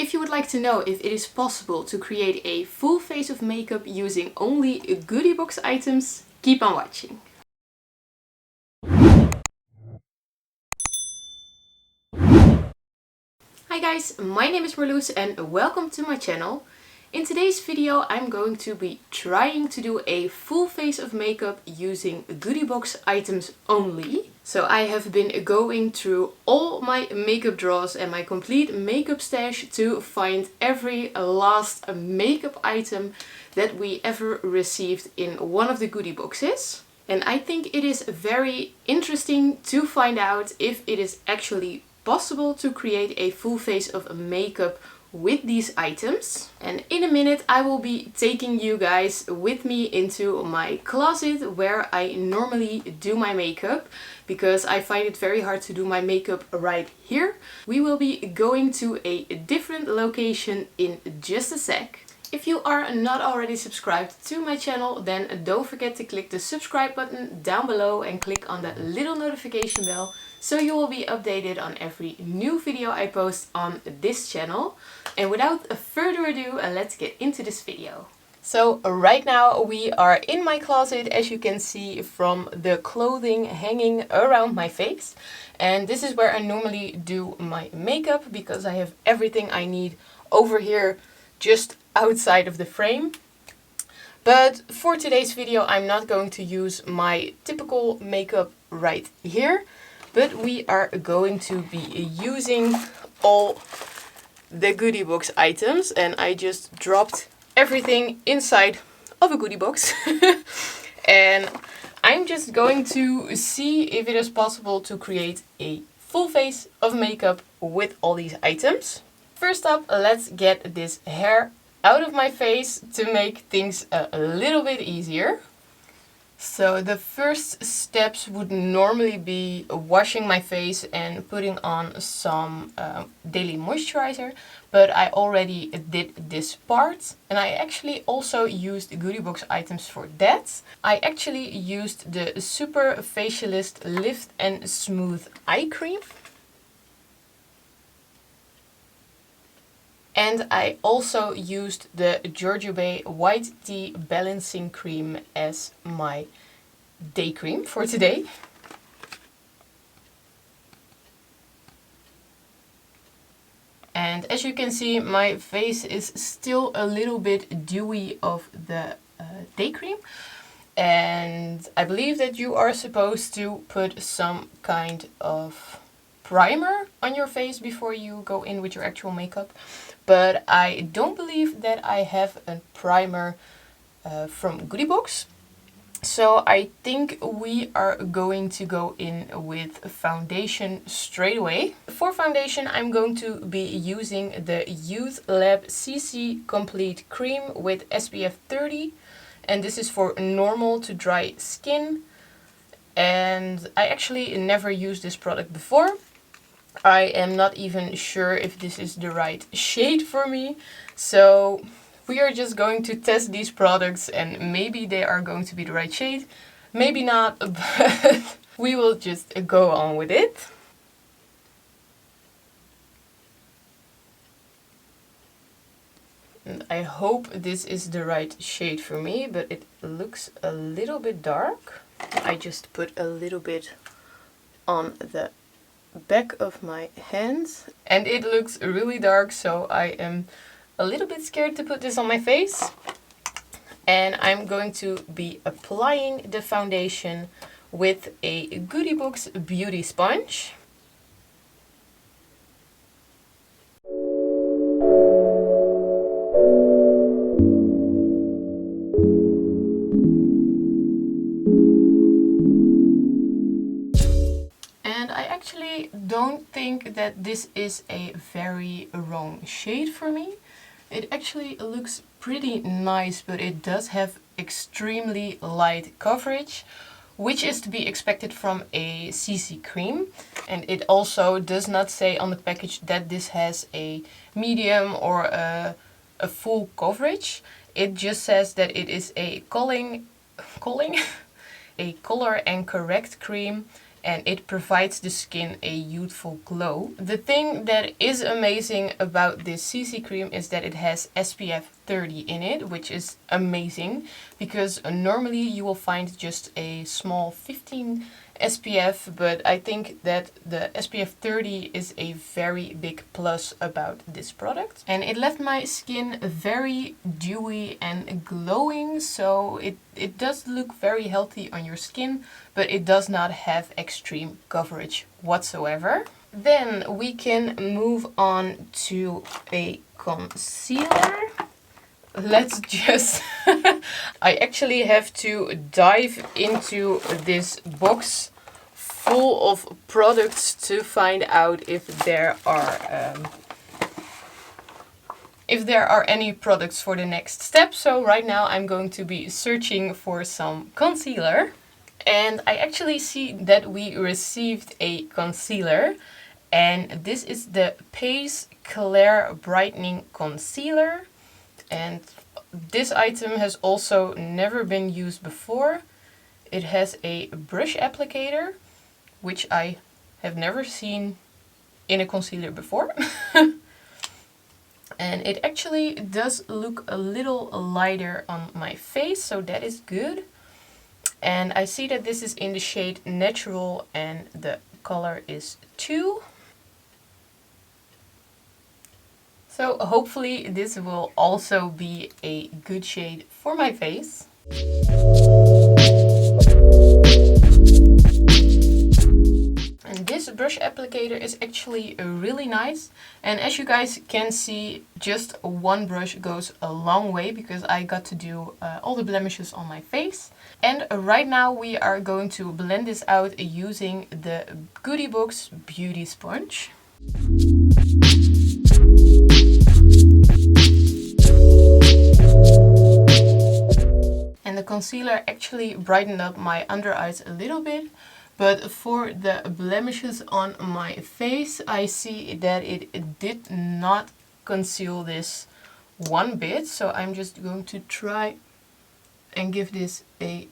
if you would like to know if it is possible to create a full face of makeup using only Goodiebox items, keep on watching. Hi guys, my name is Marloes and welcome to my channel. In today's video I'm going to be trying to do a full face of makeup using Goodiebox items only. So I have been going through all my makeup drawers and my complete makeup stash to find every last makeup item that we ever received in one of the goodie boxes. And I think it is very interesting to find out if it is actually possible to create a full face of makeup with these items. And in a minute I will be taking you guys with me into my closet where I normally do my makeup, because I find it very hard to do my makeup right here. We will be going to a different location in just a sec. If you are not already subscribed to my channel, then don't forget to click the subscribe button down below and click on the little notification bell so you will be updated on every new video I post on this channel. And without further ado, let's get into this video. So right now we are in my closet, as you can see from the clothing hanging around my face. And this is where I normally do my makeup, because I have everything I need over here just outside of the frame. But for today's video I'm not going to use my typical makeup right here, but we are going to be using all the goodie box items, and I just dropped everything inside of a goodie box. And I'm just going to see if it is possible to create a full face of makeup with all these items. First up, let's get this hair out of my face to make things a little bit easier. So the first steps would normally be washing my face and putting on some daily moisturizer, but I already did this part, and I actually also used Goodiebox items for that. I actually used the Super Facialist Lift and Smooth Eye Cream. And I also used the Jojoba White Tea Balancing Cream as my day cream for today. And as you can see, my face is still a little bit dewy of the day cream. And I believe that you are supposed to put some kind of primer on your face before you go in with your actual makeup. But I don't believe that I have a primer from Goodiebox. So I think we are going to go in with foundation straight away. For foundation I'm going to be using the Youth Lab CC Complete Cream with SPF 30. And this is for normal to dry skin. And I actually never used this product before. I am not even sure if this is the right shade for me. So we are just going to test these products, and maybe they are going to be the right shade. Maybe not, but we will just go on with it. And I hope this is the right shade for me, but it looks a little bit dark. I just put a little bit on the back of my hands and it looks really dark, so I am a little bit scared to put this on my face. And I'm going to be applying the foundation with a Goodiebox beauty sponge. I don't think that this is a very wrong shade for me. It actually looks pretty nice, but it does have extremely light coverage, which is to be expected from a CC cream. And it also does not say on the package that this has a medium or a full coverage. It just says that it is a a color and correct cream, and it provides the skin a youthful glow. The thing that is amazing about this CC cream is that it has SPF 30 in it, which is amazing because normally you will find just a small 15 SPF, but I think that the SPF 30 is a very big plus about this product. And it left my skin very dewy and glowing, so it does look very healthy on your skin, but it does not have extreme coverage whatsoever. Then we can move on to a concealer. Let's just... I actually have to dive into this box full of products to find out if there are any products for the next step. So right now I'm going to be searching for some concealer. And I actually see that we received a concealer. And this is the Pace Clair Brightening Concealer. And this item has also never been used before. It has a brush applicator, which I have never seen in a concealer before. And it actually does look a little lighter on my face, so that is good. And I see that this is in the shade Natural and the color is 2. So hopefully this will also be a good shade for my face. And this brush applicator is actually really nice. And as you guys can see, just one brush goes a long way because I got to do all the blemishes on my face. And right now we are going to blend this out using the Goodiebox Beauty Sponge. And the concealer actually brightened up my under eyes a little bit, but for the blemishes on my face, I see that it did not conceal this one bit. So I'm just going to try and give this a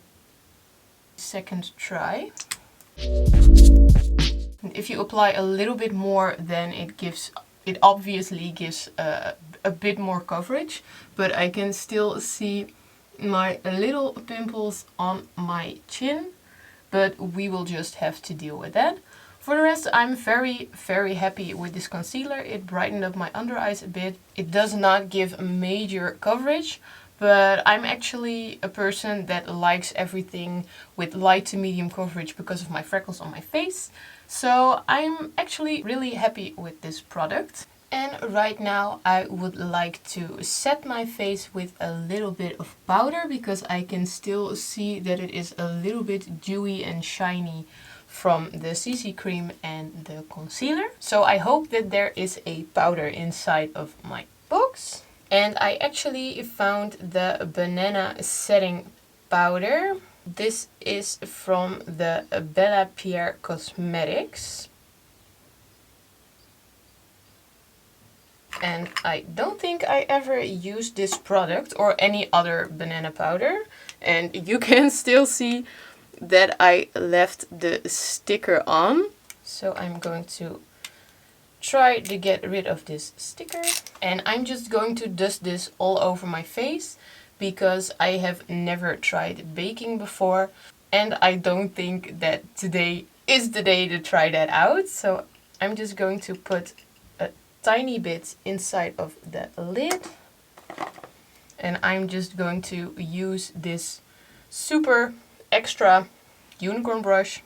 second try. And if you apply a little bit more, then it obviously gives a bit more coverage, but I can still see my little pimples on my chin, but we will just have to deal with that. For the rest, I'm very, very happy with this concealer. It brightened up my under eyes a bit. It does not give major coverage, but I'm actually a person that likes everything with light to medium coverage because of my freckles on my face. So I'm actually really happy with this product. And right now I would like to set my face with a little bit of powder because I can still see that it is a little bit dewy and shiny from the CC cream and the concealer. So I hope that there is a powder inside of my box. And I actually found the banana setting powder. This is from the Bella Pierre Cosmetics. And I don't think I ever used this product or any other banana powder. And you can still see that I left the sticker on. So I'm going to try to get rid of this sticker. And I'm just going to dust this all over my face because I have never tried baking before. And I don't think that today is the day to try that out. So I'm just going to put tiny bit inside of the lid, and I'm just going to use this super extra unicorn brush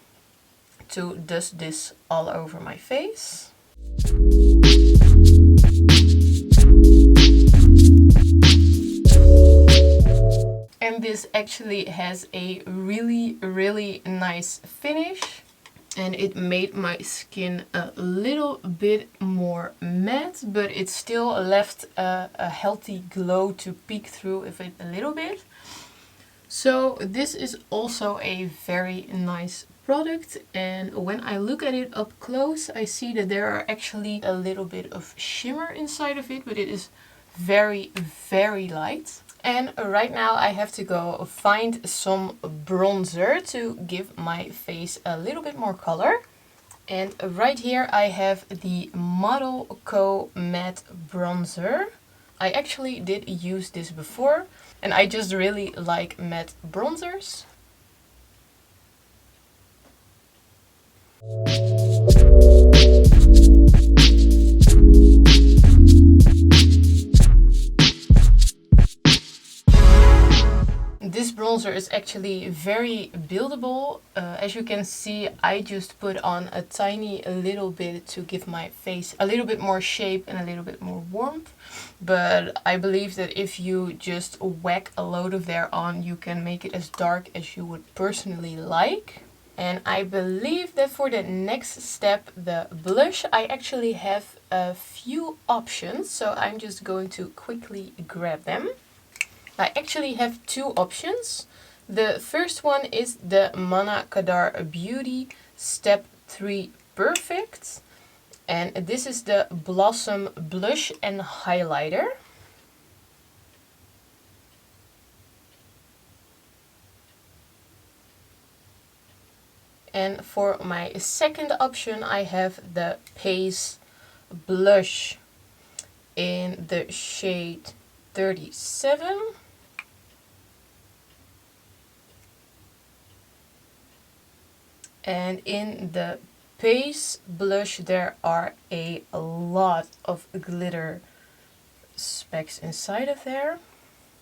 to dust this all over my face. And this actually has a really, really nice finish. And it made my skin a little bit more matte, but it still left a healthy glow to peek through of it a little bit. So this is also a very nice product, and when I look at it up close, I see that there are actually a little bit of shimmer inside of it, but it is very, very light. And right now I have to go find some bronzer to give my face a little bit more color. And right here I have the Model Co Matte Bronzer. I actually did use this before, and I just really like matte bronzers. This bronzer is actually very buildable. As you can see, I just put on a tiny little bit to give my face a little bit more shape and a little bit more warmth. But I believe that if you just whack a load of there on, you can make it as dark as you would personally like. And I believe that for the next step, the blush, I actually have a few options. So I'm just going to quickly grab them. I actually have two options. The first one is the Manna Kadar Beauty Step 3 Perfect. And this is the Blossom Blush and Highlighter. And for my second option, I have the Pace Blush in the shade 37. And in the Pace blush there are a lot of glitter specks inside of there.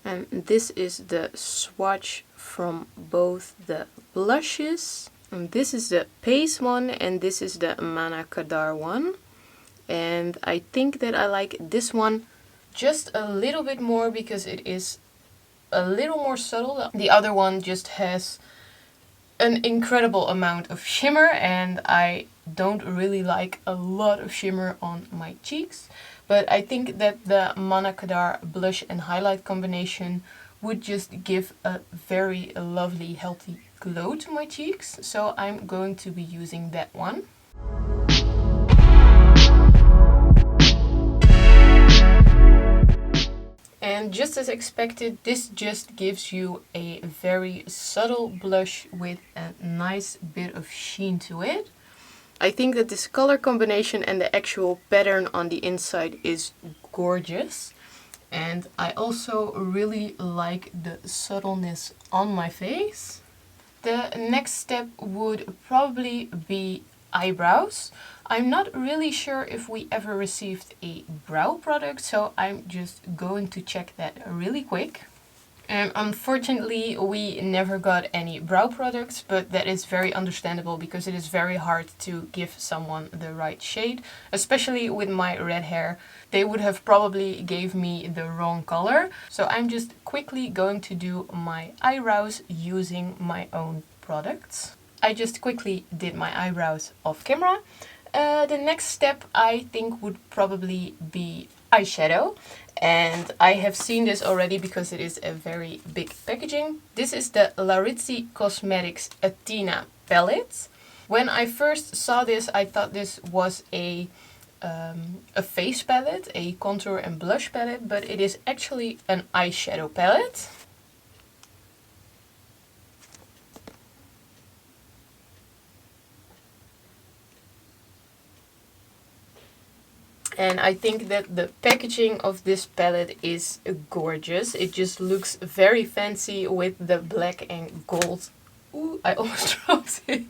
And this is the swatch from both the blushes. And this is the Pace one and this is the Manna Kadar one. And I think that I like this one just a little bit more because it is a little more subtle. The other one just has an incredible amount of shimmer, and I don't really like a lot of shimmer on my cheeks. But I think that the Manna Kadar blush and highlight combination would just give a very lovely, healthy glow to my cheeks. So I'm going to be using that one. And just as expected, this just gives you a very subtle blush with a nice bit of sheen to it. I think that this color combination and the actual pattern on the inside is gorgeous. And I also really like the subtleness on my face. The next step would probably be eyebrows. I'm not really sure if we ever received a brow product, so I'm just going to check that really quick. And unfortunately we never got any brow products, but that is very understandable because it is very hard to give someone the right shade, especially with my red hair. They would have probably gave me the wrong color. So I'm just quickly going to do my eyebrows using my own products. I just quickly did my eyebrows off camera. The next step I think would probably be eyeshadow. And I have seen this already because it is a very big packaging. This is the Larizzi Cosmetics Athena palette. When I first saw this, I thought this was a face palette, a contour and blush palette, but it is actually an eyeshadow palette. And I think that the packaging of this palette is gorgeous. It just looks very fancy with the black and gold. Ooh, I almost dropped it.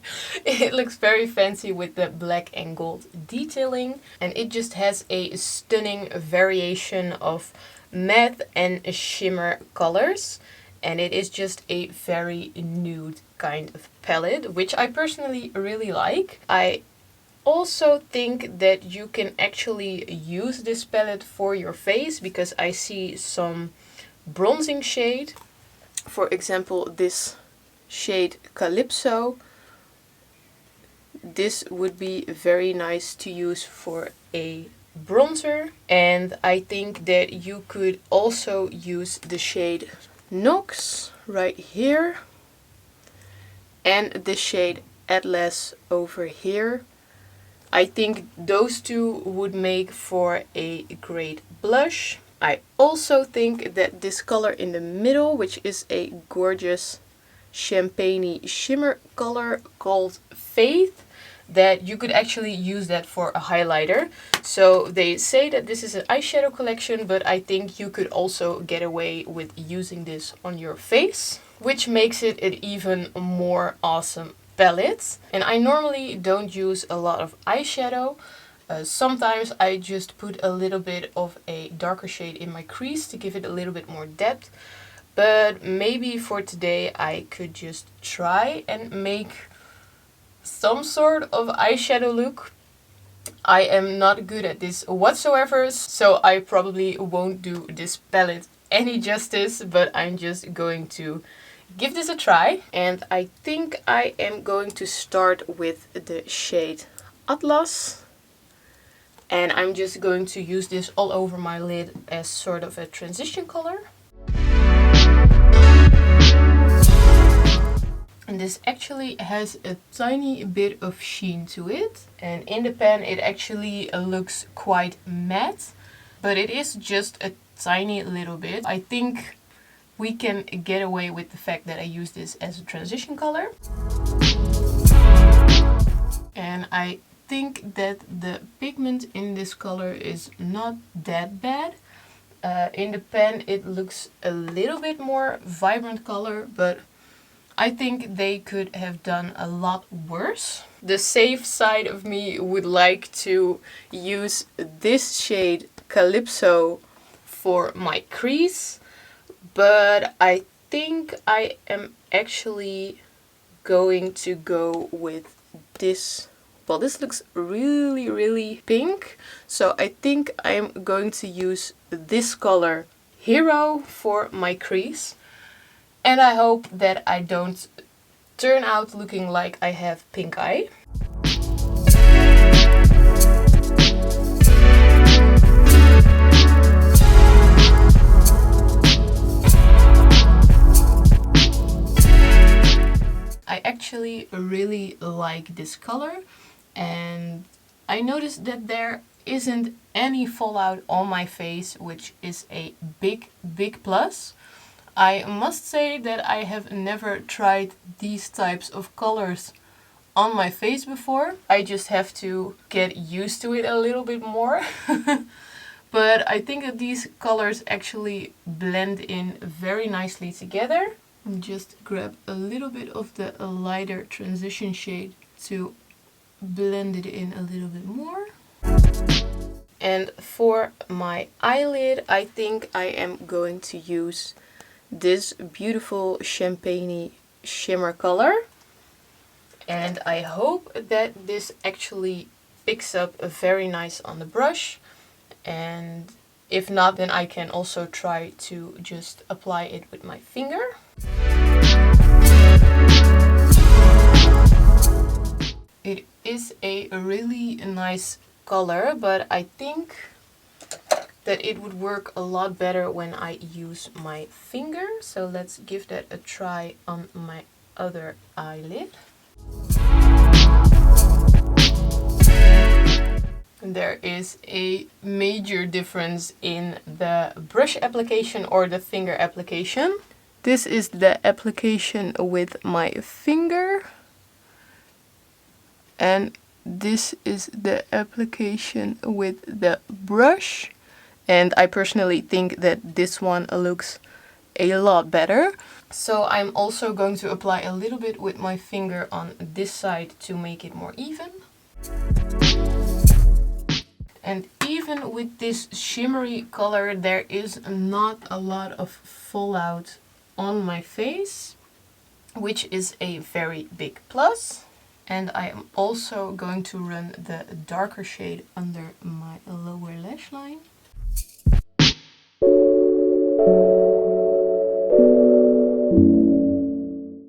It looks very fancy with the black and gold detailing. And it just has a stunning variation of matte and shimmer colors. And it is just a very nude kind of palette, which I personally really like. I also think that you can actually use this palette for your face because I see some bronzing shade. For example, this shade Calypso. This would be very nice to use for a bronzer. And I think that you could also use the shade Nox right here. And the shade Atlas over here. I think those two would make for a great blush. I also think that this color in the middle, which is a gorgeous champagne shimmer color called Faith, that you could actually use that for a highlighter. So they say that this is an eyeshadow collection, but I think you could also get away with using this on your face, which makes it an even more awesome palette. And I normally don't use a lot of eyeshadow. Sometimes I just put a little bit of a darker shade in my crease to give it a little bit more depth. But maybe for today I could just try and make some sort of eyeshadow look. I am not good at this whatsoever, so I probably won't do this palette any justice, but I'm just going to give this a try. And I think I am going to start with the shade Atlas. And I'm just going to use this all over my lid as sort of a transition color. And this actually has a tiny bit of sheen to it. And in the pan it actually looks quite matte. But it is just a tiny little bit. I think we can get away with the fact that I use this as a transition color. And I think that the pigment in this color is not that bad. In the pan it looks a little bit more vibrant color, but I think they could have done a lot worse. The safe side of me would like to use this shade Calypso for my crease, but I think I am actually going to go with this. Well, this looks really pink, so I think I'm going to use this color Hero for my crease. And I hope that I don't turn out looking like I have pink eye. I actually really like this color, and I noticed that there isn't any fallout on my face, which is a big plus. I must say that I have never tried these types of colors on my face before. I just have to get used to it a little bit more. But I think that these colors actually blend in very nicely together. And just grab a little bit of the lighter transition shade to blend it in a little bit more. And for my eyelid, I think I am going to use this beautiful champagne shimmer color, and I hope that this actually picks up very nice on the brush, and if not, then I can also try to just apply it with my finger. It is a really nice color, but I think that it would work a lot better when I use my finger. So let's give that a try on my other eyelid. And there is a major difference in the brush application or the finger application. This is the application with my finger, and this is the application with the brush. And I personally think that this one looks a lot better. So I'm also going to apply a little bit with my finger on this side to make it more even. And even with this shimmery color, there is not a lot of fallout on my face, which is a very big plus. And I am also going to run the darker shade under my lower lash line.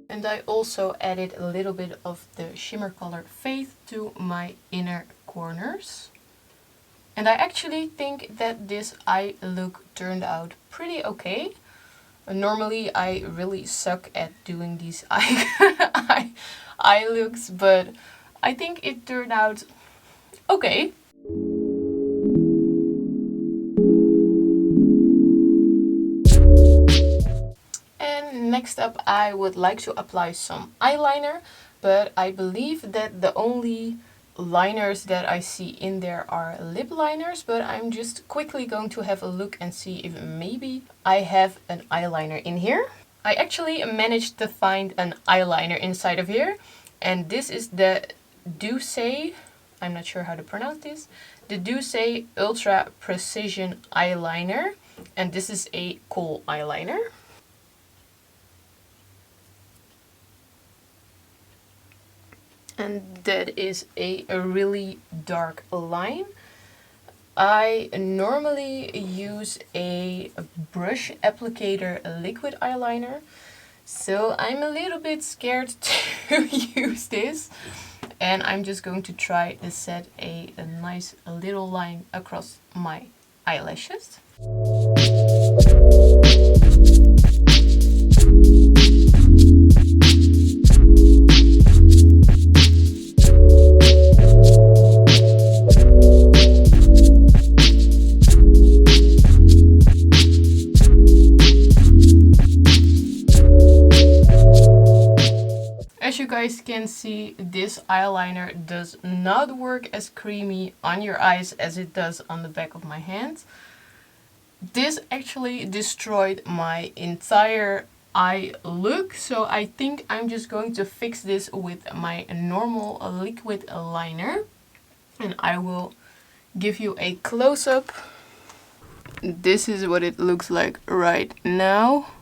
And I also added a little bit of the shimmer color Faith to my inner corners. And I actually think that this eye look turned out pretty okay. Normally I really suck at doing these eye looks, but I think it turned out okay. Next up, I would like to apply some eyeliner, but I believe that the only liners that I see in there are lip liners, but I'm just quickly going to have a look and see if maybe I have an eyeliner in here. I actually managed to find an eyeliner inside of here, and this is the Douce, I'm not sure how to pronounce this, the Douce Ultra Precision Eyeliner, and this is a kohl eyeliner. And that is a really dark line. I normally use a brush applicator liquid eyeliner, so I'm a little bit scared to use this. And I'm just going to try to set a nice little line across my eyelashes. As you guys can see, this eyeliner does not work as creamy on your eyes as it does on the back of my hand. This actually destroyed my entire eye look, so I think I'm just going to fix this with my normal liquid liner. And I will give you a close-up. This is what it looks like right now.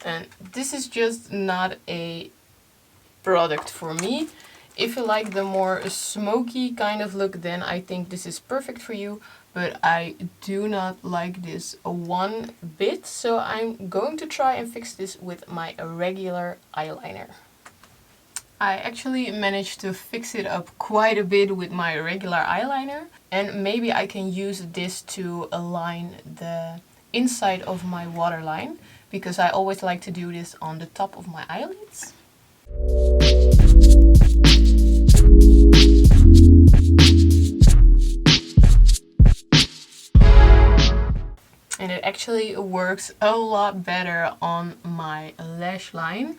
And this is just not a product for me. If you like the more smoky kind of look, then I think this is perfect for you. But I do not like this one bit, so I'm going to try and fix this with my regular eyeliner. I actually managed to fix it up quite a bit with my regular eyeliner, and maybe I can use this to align the inside of my waterline, because I always like to do this on the top of my eyelids. And it actually works a lot better on my lash line.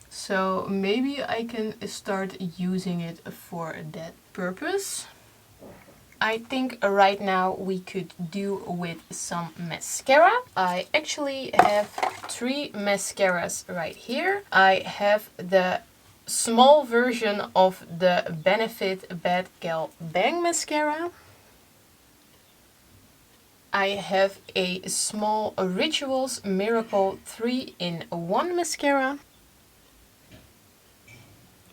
So maybe I can start using it for that purpose. I think right now we could do with some mascara. I actually have 3 mascaras right here. I have the small version of the Benefit Bad Gal Bang mascara. I have a small Rituals Miracle 3-in-1 mascara.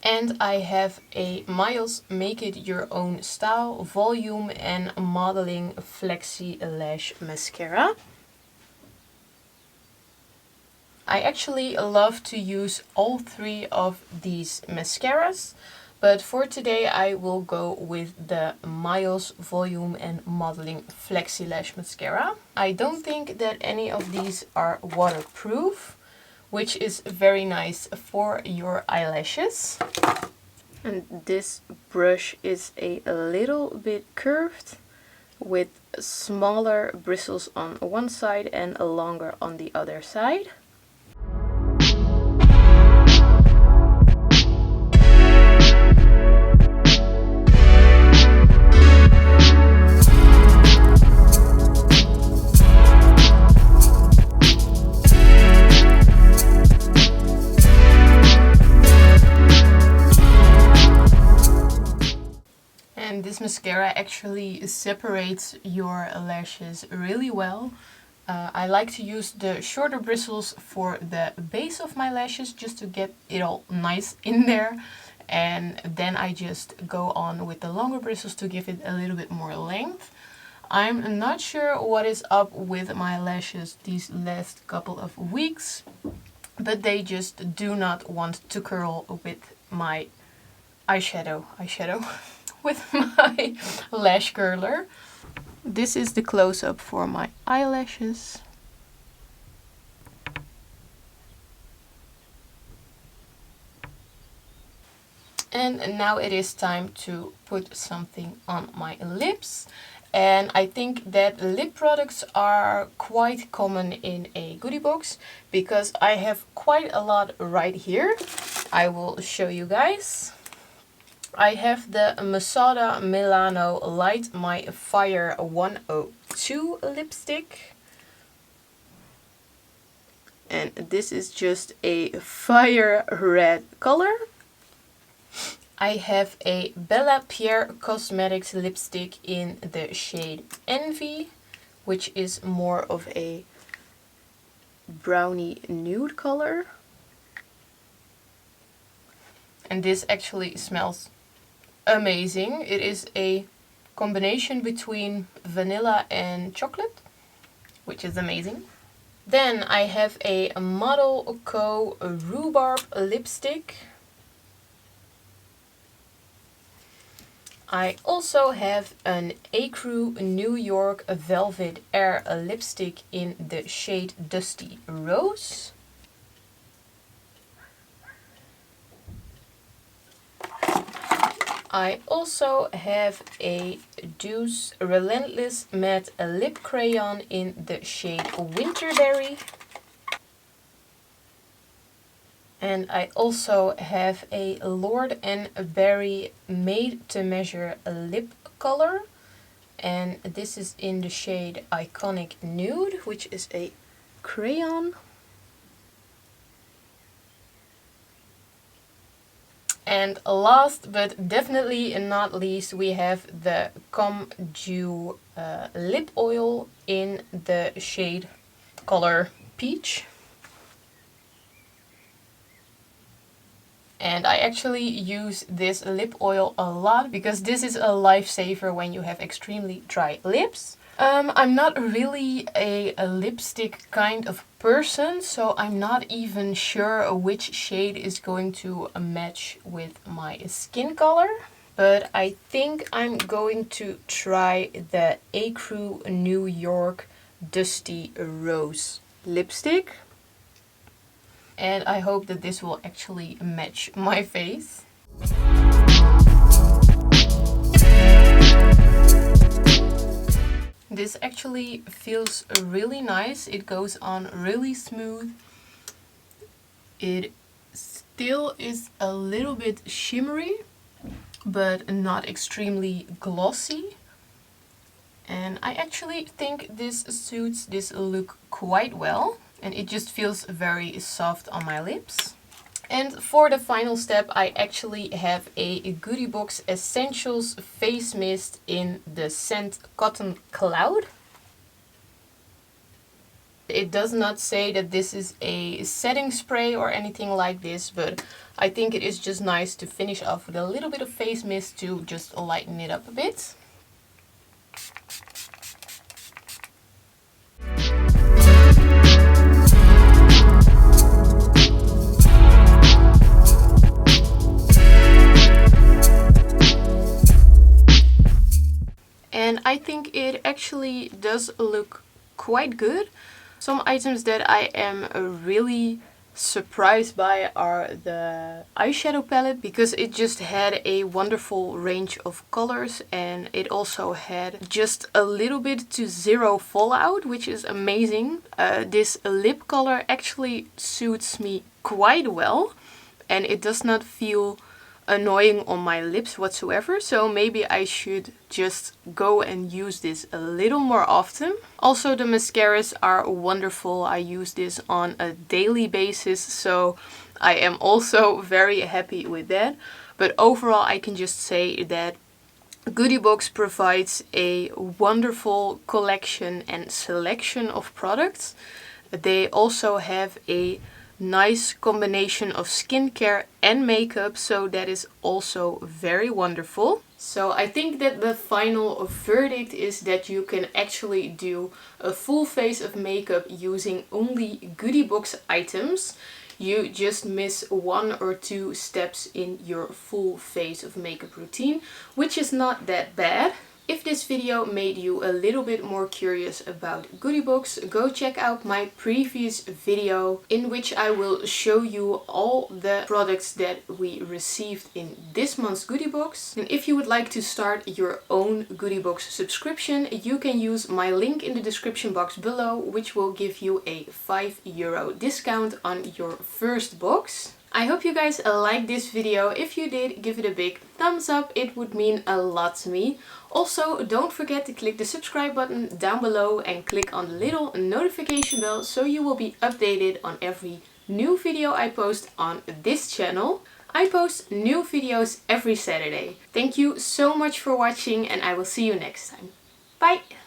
And I have a Miles Make It Your Own Style Volume and Modeling Flexi Lash Mascara. I actually love to use all 3 of these mascaras, but for today I will go with the Miles Volume and Modeling Flexi Lash Mascara. I don't think that any of these are waterproof, which is very nice for your eyelashes. And this brush is a little bit curved with smaller bristles on one side and longer on the other side. This mascara actually separates your lashes really well. I like to use the shorter bristles for the base of my lashes just to get it all nice in there. And then I just go on with the longer bristles to give it a little bit more length. I'm not sure what is up with my lashes these last couple of weeks, but they just do not want to curl with my eyeshadow. With my lash curler. This is the close-up for my eyelashes. And now it is time to put something on my lips. And I think that lip products are quite common in a goodie box because I have quite a lot right here. I will show you guys. I have the Mascara Milano Light My Fire 102 lipstick. And this is just a fire red color. I have a Bella Pierre Cosmetics lipstick in the shade Envy, which is more of a brownie nude color. And this actually smells amazing. It is a combination between vanilla and chocolate, which is amazing. Then I have a Model Co Rhubarb lipstick. I also have an Ecru New York Velvet Air lipstick in the shade Dusty Rose. I also have a Deuce Relentless Matte Lip Crayon in the shade Winterberry. And I also have a Lord & Berry Made to Measure lip color. And this is in the shade Iconic Nude, which is a crayon. And last but definitely not least, we have the Comme Dew lip oil in the shade color Peach. And I actually use this lip oil a lot because this is a lifesaver when you have extremely dry lips. I'm not really a lipstick kind of person, so I'm not even sure which shade is going to match with my skin color. But I think I'm going to try the Ecru New York Dusty Rose lipstick. And I hope that this will actually match my face. This actually feels really nice. It goes on really smooth. It still is a little bit shimmery, but not extremely glossy. And I actually think this suits this look quite well. And it just feels very soft on my lips. And for the final step, I actually have a Goodiebox Essentials Face Mist in the scent Cotton Cloud. It does not say that this is a setting spray or anything like this, but I think it is just nice to finish off with a little bit of face mist to just lighten it up a bit. And I think it actually does look quite good. Some items that I am really surprised by are the eyeshadow palette, because it just had a wonderful range of colors and it also had just a little bit to zero fallout, which is amazing. This lip color actually suits me quite well and it does not feel annoying on my lips whatsoever, so maybe I should just go and use this a little more often. Also, the mascaras are wonderful. I use this on a daily basis, so I am also very happy with that. But overall, I can just say that Goodiebox provides a wonderful collection and selection of products. They also have a nice combination of skincare and makeup, so that is also very wonderful. So I think that the final verdict is that you can actually do a full face of makeup using only Goodiebox items. You just miss 1 or 2 steps in your full face of makeup routine, which is not that bad. If this video made you a little bit more curious about Goodiebox, go check out my previous video in which I will show you all the products that we received in this month's Goodiebox. And if you would like to start your own Goodiebox subscription, you can use my link in the description box below, which will give you a €5 discount on your first box. I hope you guys liked this video. If you did, give it a big thumbs up. It would mean a lot to me. Also, don't forget to click the subscribe button down below and click on the little notification bell so you will be updated on every new video I post on this channel. I post new videos every Saturday. Thank you so much for watching and I will see you next time. Bye!